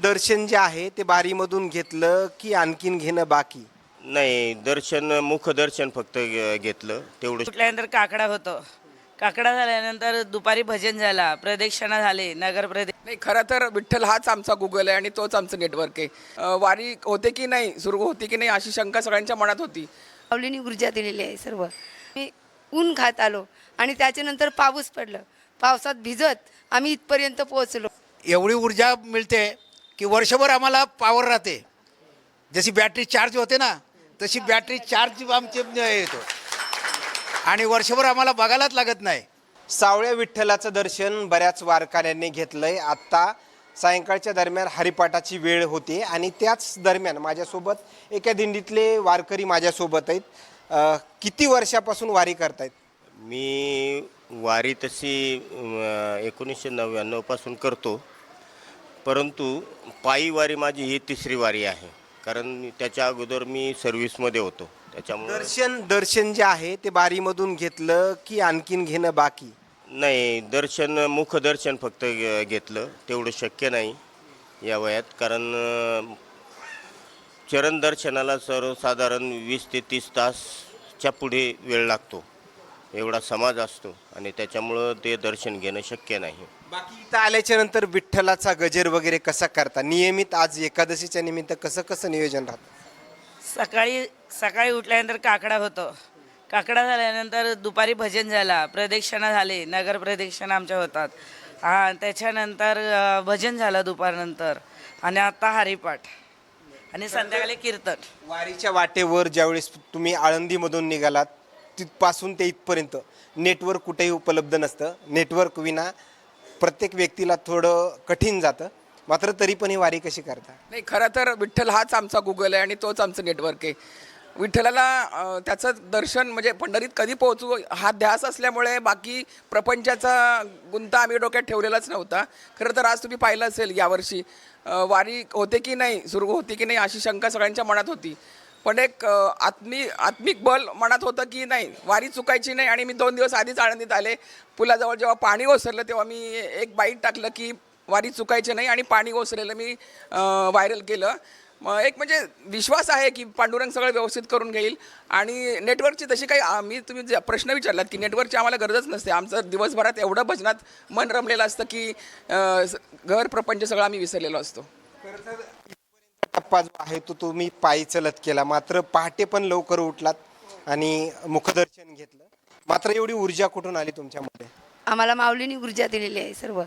दर्शन जे आहे ते बारीमधून घेतलं की आणखीन घेणं बाकी? नाही, दर्शन मुखदर्शन फक्त घेतलं तेवढं. सुटल्यानंतर काकडा होतो. काकडा झाल्यानंतर दुपारी भजन झाला, प्रदक्षिणा झाले, नगर नाही, खरं तर विठ्ठल हाच आमचा गुगल आहे आणि तोच आमचं नेटवर्क आहे. वारी होते की नाही, सुरू होती की नाही अशी शंका सगळ्यांच्या मनात होती. माऊलींनी ऊर्जा दिलेली आहे सर्व. मी ऊन खात आलो आणि त्याच्यानंतर पाऊस पडलं. पावसात भिजत आम्ही इथपर्यंत पोहोचलो. एवढी ऊर्जा मिळते की वर्षभर आम्हाला पॉवर राहते. जशी बॅटरी चार्ज होते ना तशी बॅटरी चार्ज आमचे येतो आणि वर्षभर आम्हाला बघायलाच लागत नाही. सावळ्या विठ्ठलाचं दर्शन बऱ्याच वारकऱ्यांनी घेतलंय. आत्ता सायंकाळच्या दरम्यान हरिपाठाची वेळ होती आणि त्याच दरम्यान माझ्यासोबत एका दिंडीतले वारकरी माझ्यासोबत आहेत. किती वर्षापासून वारी करतायत? मी वारी तशी 1999 पासून करतो, परंतु पायी वारी माझी ही तिसरी वारी आहे. कारण त्याच्या अगोदर मी सर्व्हिसमध्ये होतो, त्याच्यामुळे दर्शन जे आहे ते बारीमधून घेतलं की आणखीन घेणं बाकी? नाही, मुखदर्शन फक्त घेतलं तेवढं शक्य नाही या वयात. कारण चरण दर्शनाला सर्वसाधारण 20 ते 30 तासच्या पुढे वेळ लागतो, एवढा समाज असतो आणि त्याच्यामुळं ते दर्शन घेणं शक्य नाही. बाकी इथं आल्याच्या नंतर विठ्ठलाचा गजर वगैरे कसा करता नियमित? आज एकादशीच्या निमित्त कसं नियोजन राहतं? सकाळी उठल्यानंतर काकडा होतो. काकडा झाल्यानंतर दुपारी भजन झाला, प्रदक्षिणा झाले, नगर प्रदक्षिणा आमच्या होतात. त्याच्यानंतर भजन झालं दुपारनंतर आणि आता हरिपाठ आणि संध्याकाळी कीर्तन. वारीच्या वाटेवर ज्यावेळेस तुम्ही आळंदीमधून निघालात तिथपासून ते इथपर्यंत नेटवर्क कुठेही उपलब्ध नसतं. नेटवर्क विना प्रत्येक व्यक्तीला थोडं कठीण जातं. मात्र तरी पण ही वारी कशी करता? नाही, खरं तर विठ्ठल हाच आमचा गुगल आहे आणि तोच आमचं नेटवर्क आहे. विठ्ठलाला त्याचं दर्शन म्हणजे पंढरीत कधी पोहोचू हा ध्यास असल्यामुळे बाकी प्रपंचाचा गुंता आम्ही डोक्यात ठेवलेलाच नव्हता. खरं तर आज तुम्ही पाहिलं असेल यावर्षी वारी होते की नाही, सुरू होती की नाही अशी शंका सगळ्यांच्या मनात होती. पण एक आत्मिक बल मनात होतं की नाही, वारी चुकायची नाही. आणि मी 2 दिवस आधीच आळंदीत आले. पुलाजवळ जेव्हा पाणी ओसरलं तेव्हा मी एक बाईट टाकलं की वारी चुकायची नाही आणि पाणी ओसरलेलं मी व्हायरल केलं. मग एक म्हणजे विश्वास आहे की पांडुरंग सगळं व्यवस्थित करून घेईल. आणि नेटवर्कची तशी काही तुम्ही जे प्रश्न विचारलात की नेटवर्कची आम्हाला गरजच नसते. आमचं दिवसभरात एवढं भजनात मन रमलेलं असतं की घर प्रपंच सगळं आम्ही विसरलेलो असतो. टप्पा जो आहे तो तुम्ही पायी चलत केला, मात्र पहाटे पण लवकर उठलात आणि मुखदर्शन घेतलं. मात्र एवढी ऊर्जा कुठून आली तुमच्यामध्ये? आम्हाला माऊलींनी ऊर्जा दिलेली आहे सर्व.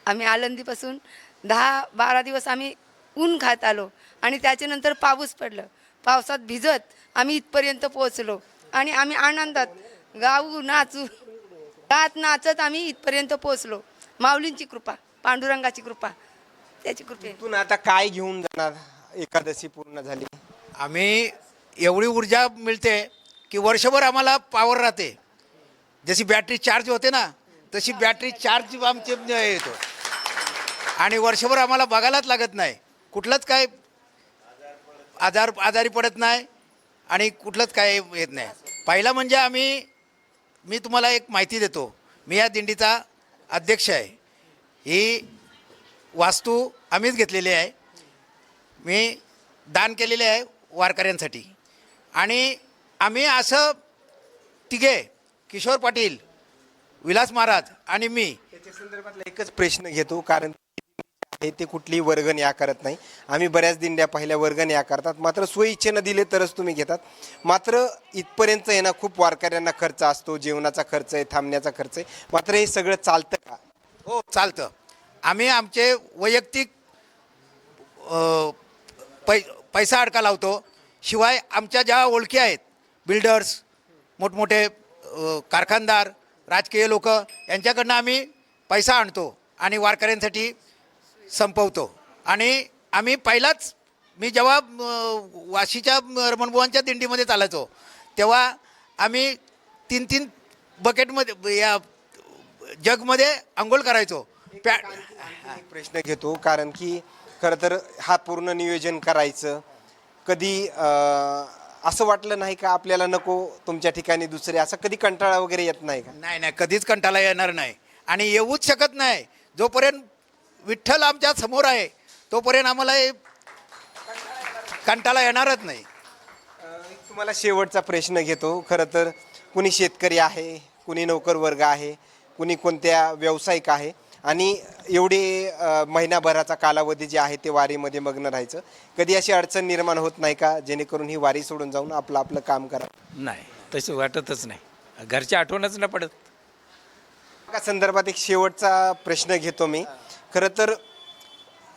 आम्ही आळंदीपासून 10-12 दिवस आम्ही ऊन खात आलो आणि त्याच्यानंतर पाऊस पडलं. पावसात भिजत आम्ही इथपर्यंत पोहोचलो आणि आम्ही आनंदात गाऊ नाचू नाचत आम्ही इथपर्यंत पोहोचलो. माऊलींची कृपा, पांडुरंगाची कृपा, त्याची कृपा. इथून आता काय घेऊन जाणार? एकादशी पूर्ण झाली, आम्ही एवढी ऊर्जा मिळते की वर्षभर आम्हाला पॉवर राहते. जशी बॅटरी चार्ज होते ना तशी बॅटरी चार्ज आमचे येतो आणि वर्षभर आम्हाला बघायलाच लागत नाही. कुठलंच काय आजारी पडत नाही आणि कुठलंच काय येत नाही. पहिला म्हणजे मी तुम्हाला एक माहिती देतो. मी या दिंडीचा अध्यक्ष आहे. ही वास्तू आम्हीच घेतलेली आहे. मी दान केलेले आहे वारकऱ्यांसाठी. आणि आम्ही असं तिघे, किशोर पाटील, विलास महाराज आणि मी, त्याच्या संदर्भातला एकच प्रश्न घेतो. कारण ते कुठलीही वर्गण या करत नाही. आम्ही बऱ्याच दिंड्या पहिल्या वर्गण या करतात, मात्र स्वइच्छेनं दिले तरच तुम्ही घेतात. मात्र इथपर्यंत येणं खूप वारकऱ्यांना खर्च असतो, जेवणाचा खर्च आहे, थांबण्याचा खर्च आहे. मात्र हे सगळं चालतं का? हो, चालतं. आम्ही आमचे वैयक्तिक पैसा अडका लावतो. शिवाय आमच्या ज्या ओळखी आहेत, बिल्डर्स, मोठमोठे कारखानदार, राजकीय लोक, यांच्याकडनं आम्ही पैसा आणतो आणि वारकऱ्यांसाठी संपवतो. आणि आम्ही पहिलाच, मी जेव्हा वाशीच्या रमणबुवांच्या दिंडीमध्ये चालायचो तेव्हा आम्ही 3-3 बकेटमध्ये या जगमध्ये आंघोळ करायचो. एक प्रश्न घेतो, कारण की खरं तर हा पूर्ण नियोजन करायचं कधी असं वाटलं नाही का आपल्याला नको तुमच्या ठिकाणी दुसरे, असं कधी कंटाळा वगैरे येत नाही का? नाही, कधीच कंटाळा येणार नाही आणि येऊच शकत नाही. जोपर्यंत विठ्ठल आमच्या समोर आहे तोपर्यंत आम्हाला हे कंटाळा येणारच नाही. तुम्हाला शेवटचा प्रश्न घेतो. खरं तर कुणी शेतकरी आहे, कुणी नोकर वर्ग आहे, कुणी कोणत्या व्यावसायिक आहे आणि एवढे महिनाभराचा कालावधी जे आहे ते वारीमध्ये मग्न राहायचं. कधी अशी अडचण निर्माण होत नाही का, जेणेकरून ही वारी सोडून जाऊन आपलं आपलं काम करा? नाही, तसं वाटतच नाही. घरची आठवणच नाही पडत. या संदर्भात एक शेवटचा प्रश्न घेतो मी. खरं तर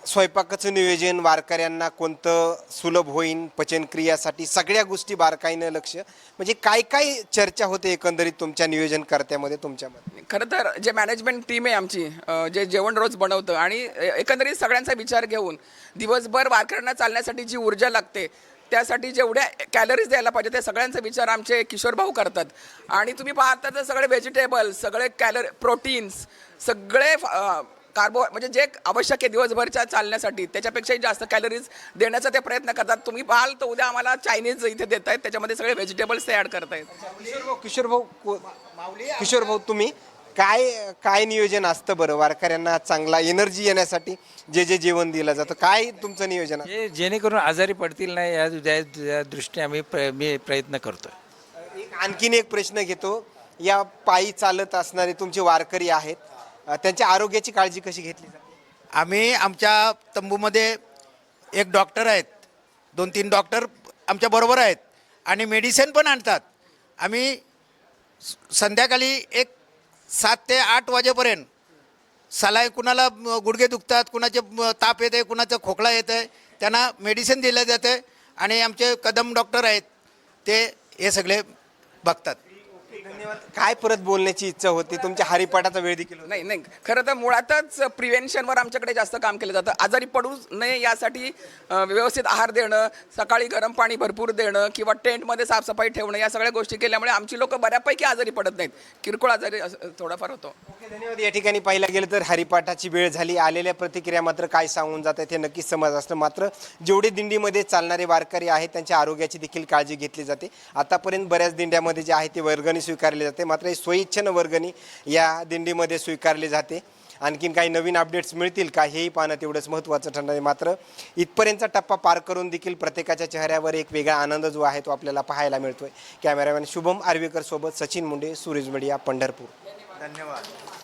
स्वयंपाकाचं नियोजन वारकऱ्यांना कोणतं सुलभ होईल पचनक्रियासाठी सगळ्या गोष्टी बारकाईनं लक्ष, म्हणजे काय काय चर्चा होते एकंदरीत तुमच्या नियोजनकर्त्यामध्ये तुमच्यामध्ये? खरं तर जे मॅनेजमेंट टीम आहे आमची, जे जेवण रोज बनवतं आणि एकंदरीत सगळ्यांचा विचार घेऊन दिवसभर वारकऱ्यांना चालण्यासाठी जी ऊर्जा लागते त्यासाठी जेवढ्या कॅलरीज द्यायला पाहिजे ते सगळ्यांचा विचार आमचे किशोर भाऊ करतात. आणि तुम्ही पाहता तर सगळे व्हेजिटेबल्स, सगळे प्रोटीन्स, सगळे कार्बो म्हणजे जे आवश्यक आहे दिवसभरच्या चालण्यासाठी त्याच्यापेक्षाही जास्त कॅलरीज देण्याचा ते प्रयत्न करतात. तुम्ही पाहाल तर उद्या आम्हाला चायनीज इथे देत आहेत, त्याच्यामध्ये सगळे व्हेजिटेबल्स ते ॲड करतायत. किशोर भाऊ तुम्ही काय काय नियोजन असतं बरं वारकऱ्यांना चांगला एनर्जी येण्यासाठी जे जे जेवण दिलं जातं, काय तुमचं नियोजन आहे? हे जेणेकरून आजारी पडतील नाही या दृष्टीने मी प्रयत्न करतो. आणखीन एक प्रश्न घेतो. या पायी चालत असणारे तुमचे वारकरी आहेत, त्यांच्या आरोग्याची काळजी कशी घेतली जाते? आम्ही आमच्या तंबूमध्ये एक डॉक्टर आहेत, 2-3 डॉक्टर आमच्या बरोबर आहेत आणि मेडिसिन पण आणतात. आम्ही संध्याकाळी एक 7 ते 8 वाजेपर्यंत सलाय, कुणाला गुडघे दुखतात, कुणाचे ताप येत आहे, कुणाचा खोकला येत आहे, त्यांना मेडिसिन दिलं जातं आणि आमचे कदम डॉक्टर आहेत ते हे सगळे बघतात. धन्यवाद. काय परत बोलण्याची इच्छा होती? तुमच्या हरिपाठाचा वेळ देखील होता. नाही, खरं तर मुळातच प्रिव्हेन्शनवर आमच्याकडे जास्त काम केलं जातं. आजारी पडू नये यासाठी व्यवस्थित आहार देणं, सकाळी गरम पाणी भरपूर देणं किंवा टेंटमध्ये साफसफाई ठेवणं, या सगळ्या गोष्टी केल्यामुळे आमची लोक बऱ्यापैकी आजारी पडत नाहीत. किरकोळ आजारी थोडाफार होतो. धन्यवाद. या ठिकाणी पाहायला गेलं तर हरिपाठाची वेळ झाली. आलेल्या प्रतिक्रिया मात्र काय सांगून जात आहे ते नक्कीच समज असतं. मात्र जेवढे दिंडीमध्ये चालणारे वारकरी आहेत त्यांच्या आरोग्याची देखील काळजी घेतली जाते. आतापर्यंत बऱ्याच दिंड्यामध्ये जे आहे ते वर्गणी स्वीकारली जाते, मात्र हे स्वइच्छेनं वर्गणी या दिंडीमध्ये स्वीकारली जाते. आणखीन काही नवीन अपडेट्स मिळतील का हेही पाहणं तेवढंच महत्त्वाचं ठरणार आहे. मात्र इथपर्यंतचा टप्पा पार करून देखील प्रत्येकाच्या चेहऱ्यावर एक वेगळा आनंद जो आहे तो आपल्याला पाहायला मिळतोय. कॅमेरामॅन शुभम आर्वेकर सोबत सचिन मुंडे, सूरज मीडिया, पंढरपूर. धन्यवाद.